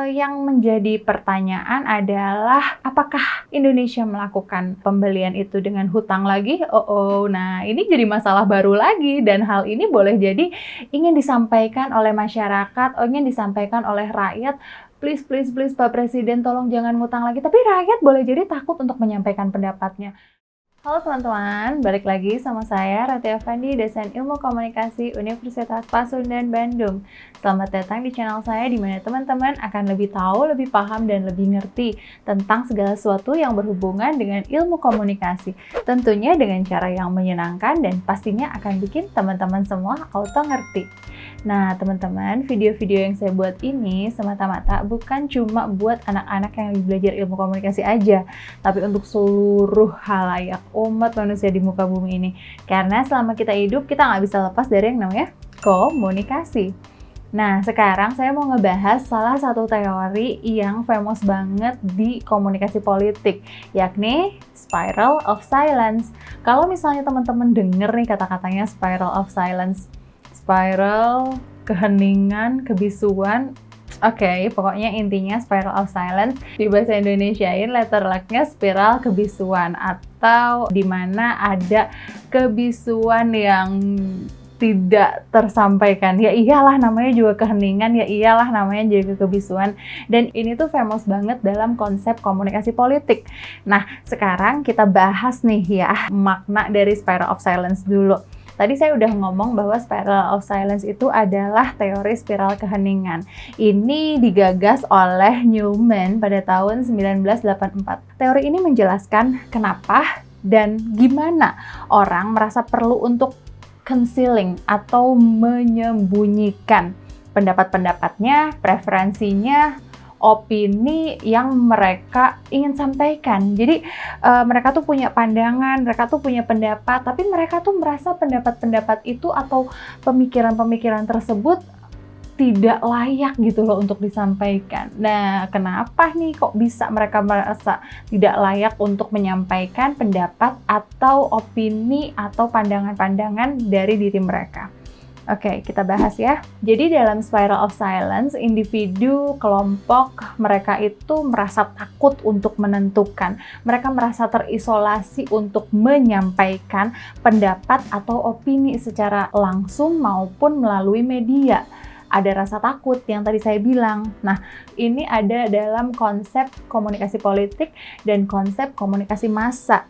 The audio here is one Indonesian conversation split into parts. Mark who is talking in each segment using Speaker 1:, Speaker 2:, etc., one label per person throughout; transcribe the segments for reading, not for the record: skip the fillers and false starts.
Speaker 1: Yang menjadi pertanyaan adalah apakah Indonesia melakukan pembelian itu dengan hutang lagi? Nah ini jadi masalah baru lagi dan hal ini boleh jadi ingin disampaikan oleh masyarakat, ingin disampaikan oleh rakyat. Please Pak Presiden tolong jangan ngutang lagi. Tapi rakyat boleh jadi takut untuk menyampaikan pendapatnya. Halo teman-teman, balik lagi sama saya Rati Effendi, dosen Ilmu Komunikasi Universitas Pasundan Bandung. Selamat datang di channel saya di mana teman-teman akan lebih tahu, lebih paham, dan lebih ngerti tentang segala sesuatu yang berhubungan dengan ilmu komunikasi. Tentunya dengan cara yang menyenangkan dan pastinya akan bikin teman-teman semua auto ngerti. Nah teman-teman, video-video yang saya buat ini semata-mata bukan cuma buat anak-anak yang lagi belajar ilmu komunikasi aja, tapi untuk seluruh halayak umat manusia di muka bumi ini. Karena selama kita hidup, kita nggak bisa lepas dari yang namanya komunikasi. Nah, sekarang saya mau ngebahas salah satu teori yang famous banget di komunikasi politik, yakni spiral of silence. Kalau misalnya teman-teman denger nih kata-katanya spiral of silence, spiral, keheningan, kebisuan. Oke, pokoknya intinya spiral of silence. Di bahasa Indonesiain letter luck-nya spiral kebisuan, atau dimana ada kebisuan yang tidak tersampaikan. Ya iyalah namanya juga keheningan, ya iyalah namanya juga kebisuan. Dan ini tuh famous banget dalam konsep komunikasi politik. Nah, sekarang kita bahas nih ya makna dari spiral of silence dulu. Tadi saya udah ngomong bahwa spiral of silence itu adalah teori spiral keheningan. Ini digagas oleh Newman pada tahun 1984. Teori ini menjelaskan kenapa dan gimana orang merasa perlu untuk concealing atau menyembunyikan pendapat-pendapatnya, preferensinya, opini yang mereka ingin sampaikan. Jadi mereka tuh punya pandangan, mereka tuh punya pendapat, tapi mereka tuh merasa pendapat-pendapat itu atau pemikiran-pemikiran tersebut tidak layak gitu loh untuk disampaikan. Nah, kenapa nih kok bisa mereka merasa tidak layak untuk menyampaikan pendapat atau opini atau pandangan-pandangan dari diri mereka? Oke, kita bahas ya. Jadi dalam spiral of silence, individu, kelompok, mereka itu merasa takut untuk menentukan. Mereka merasa terisolasi untuk menyampaikan pendapat atau opini secara langsung maupun melalui media. Ada rasa takut yang tadi saya bilang. Nah, ini ada dalam konsep komunikasi politik dan konsep komunikasi massa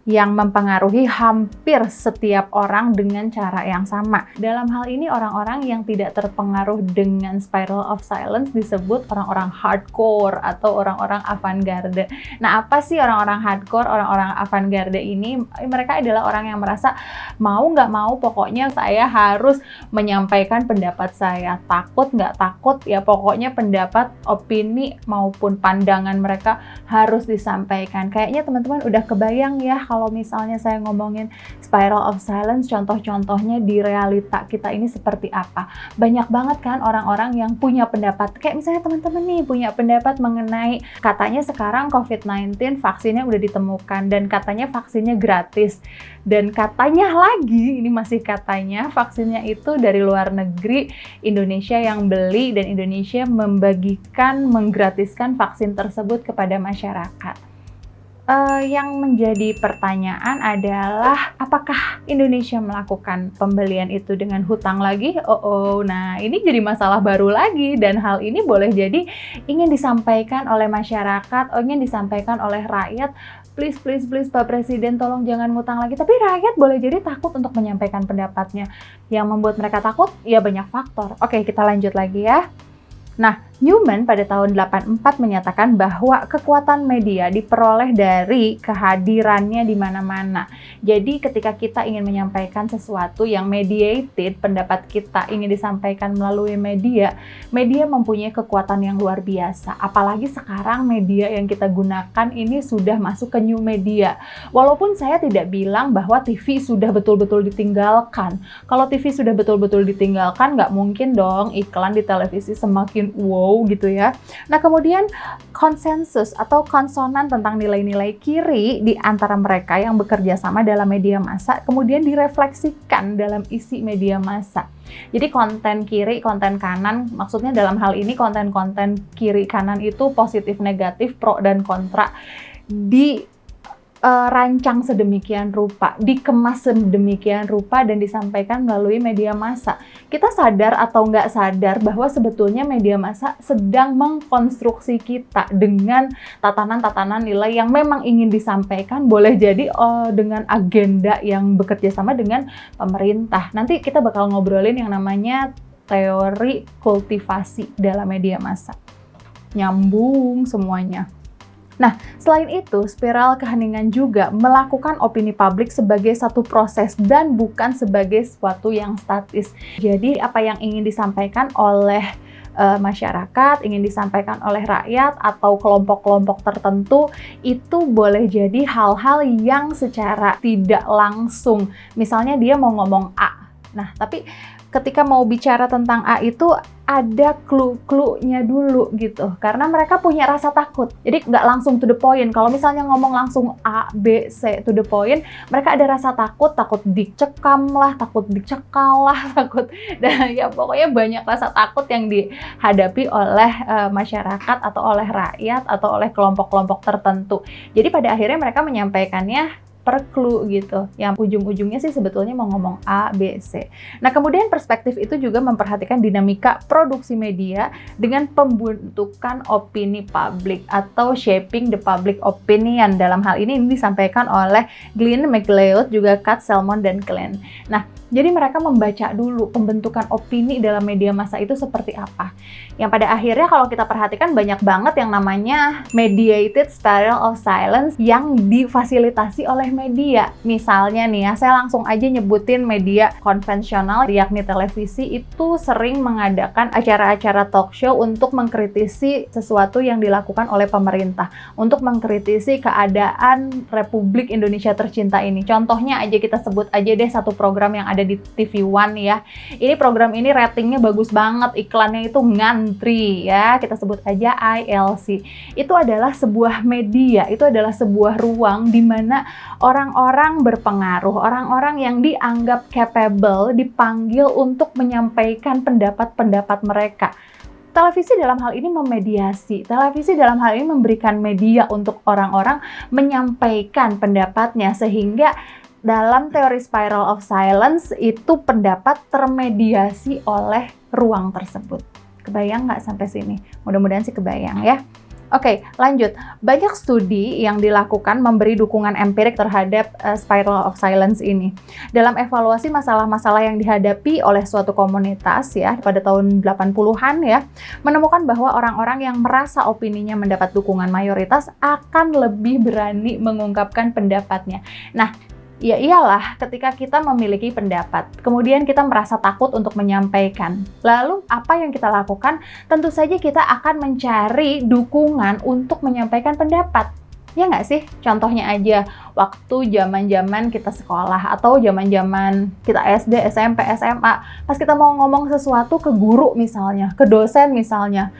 Speaker 1: yang mempengaruhi hampir setiap orang dengan cara yang sama. Dalam hal ini, orang-orang yang tidak terpengaruh dengan spiral of silence disebut orang-orang hardcore atau orang-orang avant-garde. Nah, apa sih orang-orang hardcore, orang-orang avant-garde ini? Mereka adalah orang yang merasa mau nggak mau, pokoknya saya harus menyampaikan pendapat saya. Takut nggak takut, ya pokoknya pendapat, opini, maupun pandangan mereka harus disampaikan. Kayaknya teman-teman udah kebayang ya, kalau misalnya saya ngomongin spiral of silence, contoh-contohnya di realita kita ini seperti apa. Banyak banget kan orang-orang yang punya pendapat. Kayak misalnya teman-teman nih punya pendapat mengenai katanya sekarang COVID-19 vaksinnya udah ditemukan dan katanya vaksinnya gratis. Dan katanya lagi, ini masih katanya, vaksinnya itu dari luar negeri, Indonesia yang beli dan Indonesia membagikan, menggratiskan vaksin tersebut kepada masyarakat. Yang menjadi pertanyaan adalah apakah Indonesia melakukan pembelian itu dengan hutang lagi? Nah ini jadi masalah baru lagi dan hal ini boleh jadi ingin disampaikan oleh masyarakat, ingin disampaikan oleh rakyat. Please Pak Presiden tolong jangan ngutang lagi. Tapi rakyat boleh jadi takut untuk menyampaikan pendapatnya. Yang membuat mereka takut ya banyak faktor. Oke, kita lanjut lagi ya. Nah, Newman pada tahun 84 menyatakan bahwa kekuatan media diperoleh dari kehadirannya di mana-mana. Jadi ketika kita ingin menyampaikan sesuatu yang mediated, pendapat kita ingin disampaikan melalui media, media mempunyai kekuatan yang luar biasa. Apalagi sekarang media yang kita gunakan ini sudah masuk ke new media. Walaupun saya tidak bilang bahwa TV sudah betul-betul ditinggalkan. Kalau TV sudah betul-betul ditinggalkan, nggak mungkin dong iklan di televisi semakin wow no gitu ya. Nah kemudian konsensus atau konsonan tentang nilai-nilai kiri di antara mereka yang bekerja sama dalam media massa kemudian direfleksikan dalam isi media massa. Jadi konten kiri, konten kanan, maksudnya dalam hal ini konten-konten kiri kanan itu positif, negatif, pro dan kontra dirancang sedemikian rupa, dikemas sedemikian rupa dan disampaikan melalui media massa. Kita sadar atau nggak sadar bahwa sebetulnya media massa sedang mengkonstruksi kita dengan tatanan-tatanan nilai yang memang ingin disampaikan, boleh jadi dengan agenda yang bekerja sama dengan pemerintah. Nanti kita bakal ngobrolin yang namanya teori kultivasi dalam media massa. Nyambung semuanya. Nah, selain itu, spiral keheningan juga melakukan opini publik sebagai satu proses dan bukan sebagai sesuatu yang statis. Jadi, apa yang ingin disampaikan oleh masyarakat, ingin disampaikan oleh rakyat atau kelompok-kelompok tertentu, itu boleh jadi hal-hal yang secara tidak langsung. Misalnya dia mau ngomong A. Nah, tapi ketika mau bicara tentang A itu ada clue-cluenya dulu gitu, karena mereka punya rasa takut, jadi nggak langsung to the point. Kalau misalnya ngomong langsung A, B, C to the point, mereka ada rasa takut dicekam lah, takut dicekal lah, takut, dan ya pokoknya banyak rasa takut yang dihadapi oleh masyarakat atau oleh rakyat atau oleh kelompok-kelompok tertentu. Jadi pada akhirnya mereka menyampaikannya per clue gitu, yang ujung-ujungnya sih sebetulnya mau ngomong A, B, C. Nah kemudian perspektif itu juga memperhatikan dinamika produksi media dengan pembentukan opini publik atau shaping the public opinion. Dalam hal ini disampaikan oleh Glynn MacLeod, juga Kat Salmon dan Klein. Nah jadi mereka membaca dulu pembentukan opini dalam media massa itu seperti apa. Yang pada akhirnya kalau kita perhatikan banyak banget yang namanya mediated spiral of silence yang difasilitasi oleh media. Misalnya nih ya, saya langsung aja nyebutin media konvensional yakni televisi itu sering mengadakan acara-acara talk show untuk mengkritisi sesuatu yang dilakukan oleh pemerintah, untuk mengkritisi keadaan Republik Indonesia tercinta ini. Contohnya aja kita sebut aja deh satu program yang ada di TV One ya. Ini program ini ratingnya bagus banget, iklannya itu ngantri ya. Kita sebut aja ILC. Itu adalah sebuah media, itu adalah sebuah ruang di mana orang-orang berpengaruh, orang-orang yang dianggap capable dipanggil untuk menyampaikan pendapat-pendapat mereka. Televisi dalam hal ini memediasi, televisi dalam hal ini memberikan media untuk orang-orang menyampaikan pendapatnya, sehingga dalam teori spiral of silence itu pendapat termediasi oleh ruang tersebut. Kebayang nggak sampai sini? Mudah-mudahan sih kebayang ya. Oke, lanjut. Banyak studi yang dilakukan memberi dukungan empirik terhadap spiral of silence ini. Dalam evaluasi masalah-masalah yang dihadapi oleh suatu komunitas ya pada tahun 80-an ya, menemukan bahwa orang-orang yang merasa opininya mendapat dukungan mayoritas akan lebih berani mengungkapkan pendapatnya. Nah, ya iyalah ketika kita memiliki pendapat, kemudian kita merasa takut untuk menyampaikan. Lalu apa yang kita lakukan? Tentu saja kita akan mencari dukungan untuk menyampaikan pendapat. Ya nggak sih? Contohnya aja, waktu zaman-zaman kita sekolah atau zaman-zaman kita SD, SMP, SMA, pas kita mau ngomong sesuatu ke guru misalnya, ke dosen misalnya,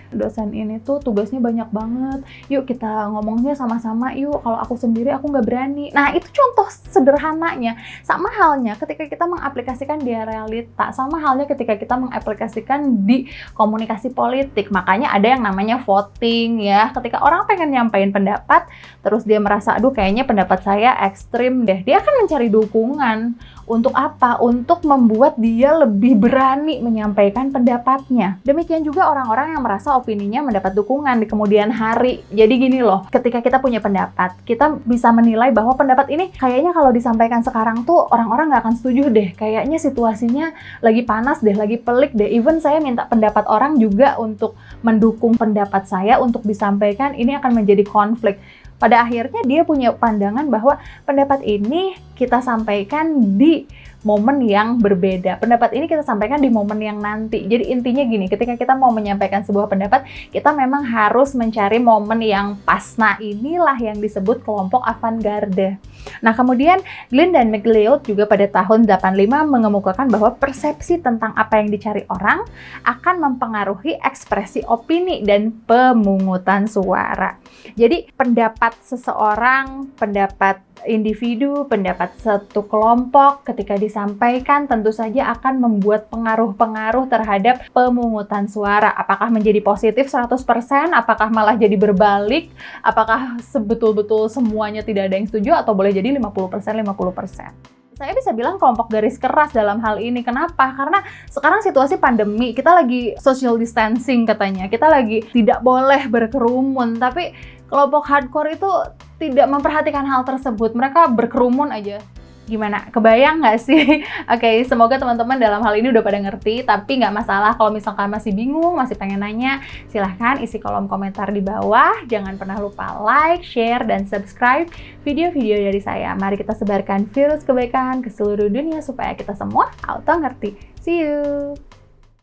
Speaker 1: dosen ini tuh tugasnya banyak banget, yuk kita ngomongnya sama-sama yuk, kalau aku sendiri aku nggak berani. Nah itu contoh sederhananya. Sama halnya ketika kita mengaplikasikan di realita, sama halnya ketika kita mengaplikasikan di komunikasi politik. Makanya ada yang namanya voting ya, ketika orang pengen nyampein pendapat, terus dia merasa, aduh kayaknya pendapat saya ekstrim deh, dia akan mencari dukungan. Untuk apa? Untuk membuat dia lebih berani menyampaikan pendapatnya. Demikian juga orang-orang yang merasa opininya mendapat dukungan di kemudian hari. Jadi gini loh, ketika kita punya pendapat, kita bisa menilai bahwa pendapat ini kayaknya kalau disampaikan sekarang tuh orang-orang nggak akan setuju deh. Kayaknya situasinya lagi panas deh, lagi pelik deh. Even saya minta pendapat orang juga untuk mendukung pendapat saya untuk disampaikan, ini akan menjadi konflik. Pada akhirnya dia punya pandangan bahwa pendapat ini kita sampaikan di momen yang berbeda. Pendapat ini kita sampaikan di momen yang nanti. Jadi intinya gini, ketika kita mau menyampaikan sebuah pendapat, kita memang harus mencari momen yang pas. Nah, inilah yang disebut kelompok avant-garde. Nah, kemudian Glenn dan MacLeod juga pada tahun 85 mengemukakan bahwa persepsi tentang apa yang dicari orang akan mempengaruhi ekspresi opini dan pemungutan suara. Jadi, pendapat seseorang, pendapat individu, pendapat satu kelompok ketika disampaikan tentu saja akan membuat pengaruh-pengaruh terhadap pemungutan suara. Apakah menjadi positif 100%, apakah malah jadi berbalik, apakah sebetul-betul semuanya tidak ada yang setuju, atau boleh jadi 50%, 50%. Saya bisa bilang kelompok garis keras dalam hal ini. Kenapa? Karena sekarang situasi pandemi, kita lagi social distancing katanya, kita lagi tidak boleh berkerumun, tapi kelompok hardcore itu tidak memperhatikan hal tersebut. Mereka berkerumun aja. Gimana? Kebayang nggak sih? Oke, semoga teman-teman dalam hal ini udah pada ngerti, tapi nggak masalah kalau misalkan masih bingung, masih pengen nanya, silahkan isi kolom komentar di bawah. Jangan pernah lupa like, share, dan subscribe video-video dari saya. Mari kita sebarkan virus kebaikan ke seluruh dunia supaya kita semua auto ngerti. See you!